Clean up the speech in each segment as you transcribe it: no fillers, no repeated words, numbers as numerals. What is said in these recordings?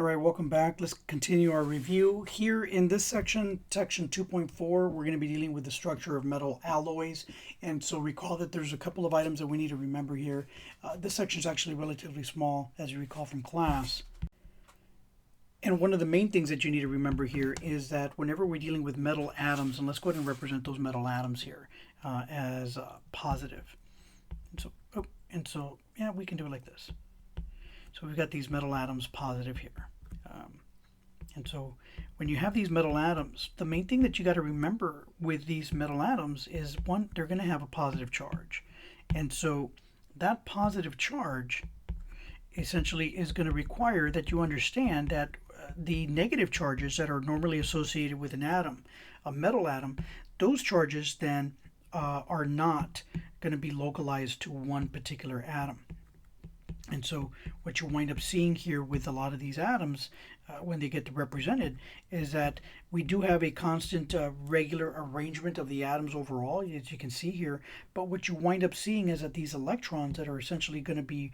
All right, welcome back. Let's continue our review. Here in this section, section 2.4, we're going to be dealing with the structure of metal alloys. And so recall that there's a couple of items that we need to remember here. This section is actually relatively small, as you recall from class. And one of the main things that you need to remember here is that whenever we're dealing with metal atoms, and let's go ahead and represent those metal atoms here as positive. Yeah, we can do it like this. So we've got these metal atoms positive here. And so when you have these metal atoms, the main thing that you got to remember with these metal atoms is, one, they're going to have a positive charge. And so that positive charge essentially is going to require that you understand that the negative charges that are normally associated with an atom, a metal atom, those charges then are not going to be localized to one particular atom. And so what you wind up seeing here with a lot of these atoms when they get represented is that we do have a constant regular arrangement of the atoms overall, as you can see here. But what you wind up seeing is that these electrons that are essentially going to be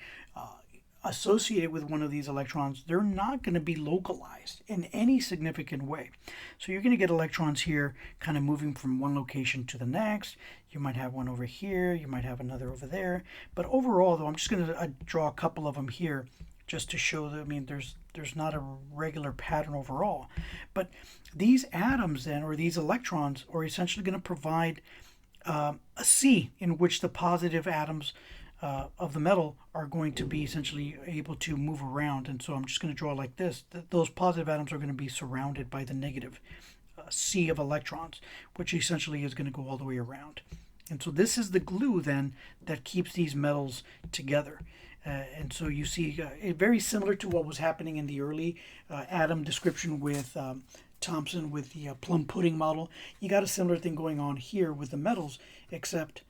associated with one of these electrons, they're not going to be localized in any significant way. So you're going to get electrons here kind of moving from one location to the next. You might have one over here, you might have another over there. But overall, though, I'm just going to draw a couple of them here just to show that, I mean, there's not a regular pattern overall. But these atoms then, or these electrons, are essentially going to provide a C in which the positive atoms of the metal are going to be essentially able to move around. And so I'm just going to draw like this. Those positive atoms are going to be surrounded by the negative sea of electrons, which essentially is going to go all the way around. And so this is the glue then that keeps these metals together. And so you see very similar to what was happening in the early atom description with Thomson with the plum pudding model. You got a similar thing going on here with the metals, except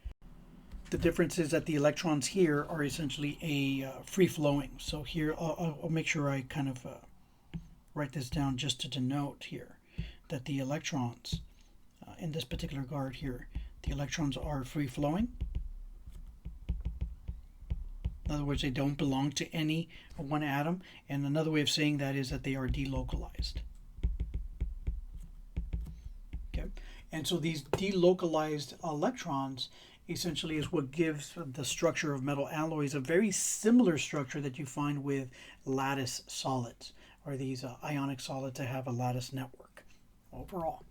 the difference is that the electrons here are essentially a free-flowing. So here, I'll make sure I kind of write this down just to denote here that the electrons in this particular guard here, the electrons are free-flowing. In other words, they don't belong to any one atom. And another way of saying that is that they are delocalized. Okay, and so these delocalized electrons essentially is what gives the structure of metal alloys a very similar structure that you find with lattice solids, or these ionic solids that have a lattice network overall.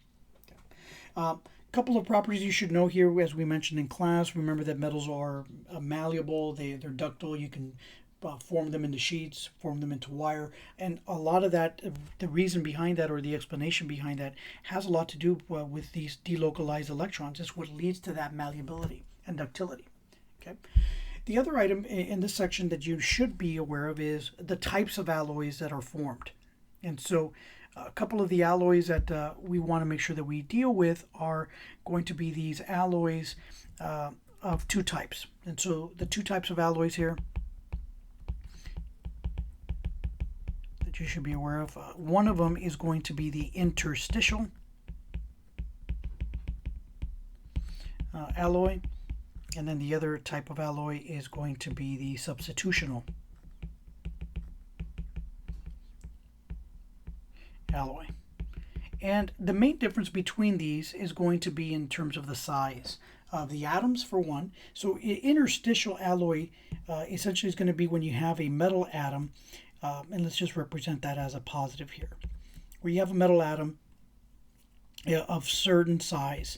Okay. Couple of properties you should know here, as we mentioned in class. Remember that metals are malleable, they're ductile. You can form them into sheets, form them into wire, and a lot of that, the reason behind that, or the explanation behind that, has a lot to do with these delocalized electrons. It's what leads to that malleability and ductility. Okay. The other item in this section that you should be aware of is the types of alloys that are formed. And so a couple of the alloys that we want to make sure that we deal with are going to be these alloys of two types. And so the two types of alloys here that you should be aware of, one of them is going to be the interstitial alloy, and then the other type of alloy is going to be the substitutional alloy. And the main difference between these is going to be in terms of the size of the atoms, for one. So interstitial alloy essentially is going to be when you have a metal atom, and let's just represent that as a positive here, where you have a metal atom of certain size,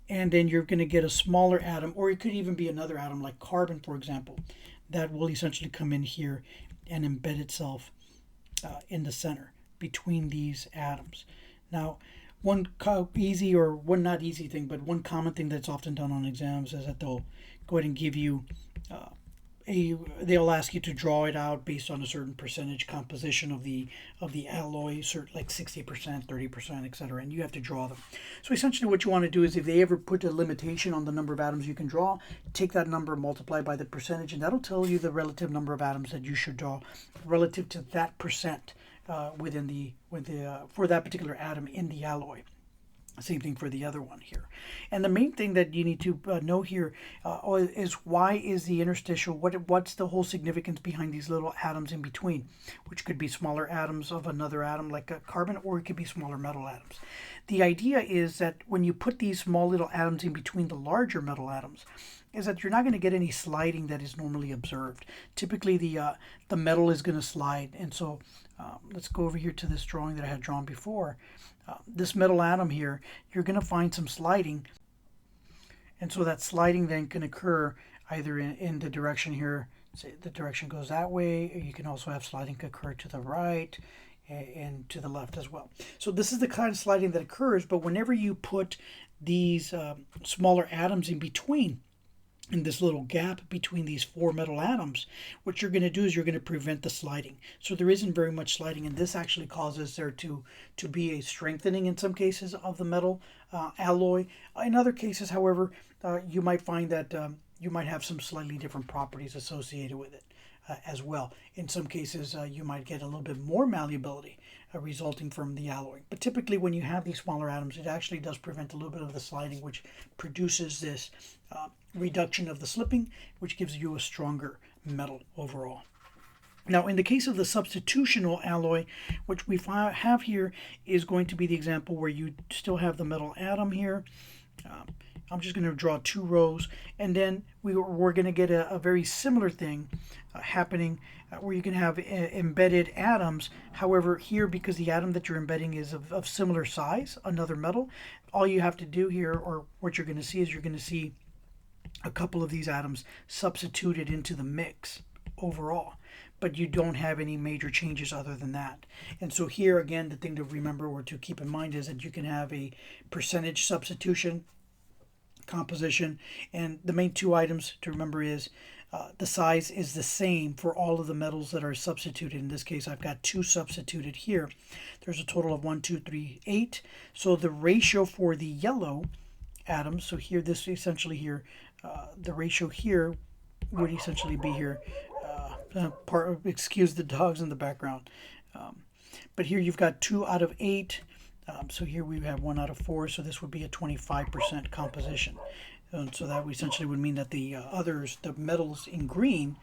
and then you're going to get a smaller atom, or it could even be another atom like carbon, for example, that will essentially come in here and embed itself in the center between these atoms. Now, one easy, or one not easy thing, but one common thing that's often done on exams is that they'll go ahead and give you they'll ask you to draw it out based on a certain percentage composition of the alloy, like 60%, 30%, etc., and you have to draw them. So essentially what you want to do is, if they ever put a limitation on the number of atoms you can draw, take that number, multiply by the percentage, and that'll tell you the relative number of atoms that you should draw relative to that percent for that particular atom in the alloy. Same thing for the other one here. And the main thing that you need to know here is why is the interstitial, what's the whole significance behind these little atoms in between, which could be smaller atoms of another atom like a carbon, or it could be smaller metal atoms. The idea is that when you put these small little atoms in between the larger metal atoms, is that you're not going to get any sliding that is normally observed. Typically the metal is going to slide, and so let's go over here to this drawing that I had drawn before. This metal atom here, you're going to find some sliding, and so that sliding then can occur either in the direction here, say the direction goes that way, or you can also have sliding occur to the right and to the left as well. So this is the kind of sliding that occurs, but whenever you put these smaller atoms in between, in this little gap between these four metal atoms, what you're going to do is you're going to prevent the sliding. So there isn't very much sliding, and this actually causes there to be a strengthening in some cases of the metal alloy. In other cases, however, you might find that you might have some slightly different properties associated with it as well. In some cases, you might get a little bit more malleability resulting from the alloy. But typically when you have these smaller atoms, it actually does prevent a little bit of the sliding, which produces this reduction of the slipping, which gives you a stronger metal overall. Now, in the case of the substitutional alloy, which we have here is going to be the example where you still have the metal atom here. I'm just going to draw two rows, and then we're going to get a very similar thing happening where you can have embedded atoms. However, here, because the atom that you're embedding is of similar size, another metal, all you have to do here, or what you're going to see, is you're going to see a couple of these atoms substituted into the mix overall, but you don't have any major changes other than that. And so here again, the thing to remember or to keep in mind is that you can have a percentage substitution composition, and the main two items to remember is the size is the same for all of the metals that are substituted. In this case, I've got 2 substituted here. There's a total of 1, 2, 3, 8. So the ratio for the yellow atoms, so here, this essentially here, the ratio here would essentially be here. Excuse the dogs in the background. But here you've got 2 out of 8. So here we have 1 out of 4. So this would be a 25% composition. And so that essentially would mean that the others, the metals in green,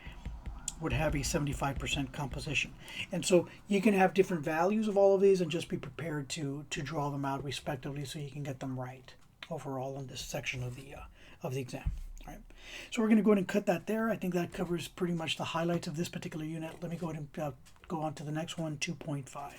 would have a 75% composition. And so you can have different values of all of these and just be prepared to draw them out respectively so you can get them right overall in this section of the exam. All right. So we're going to go ahead and cut that there. I think that covers pretty much the highlights of this particular unit. Let me go ahead and go on to the next one, 2.5.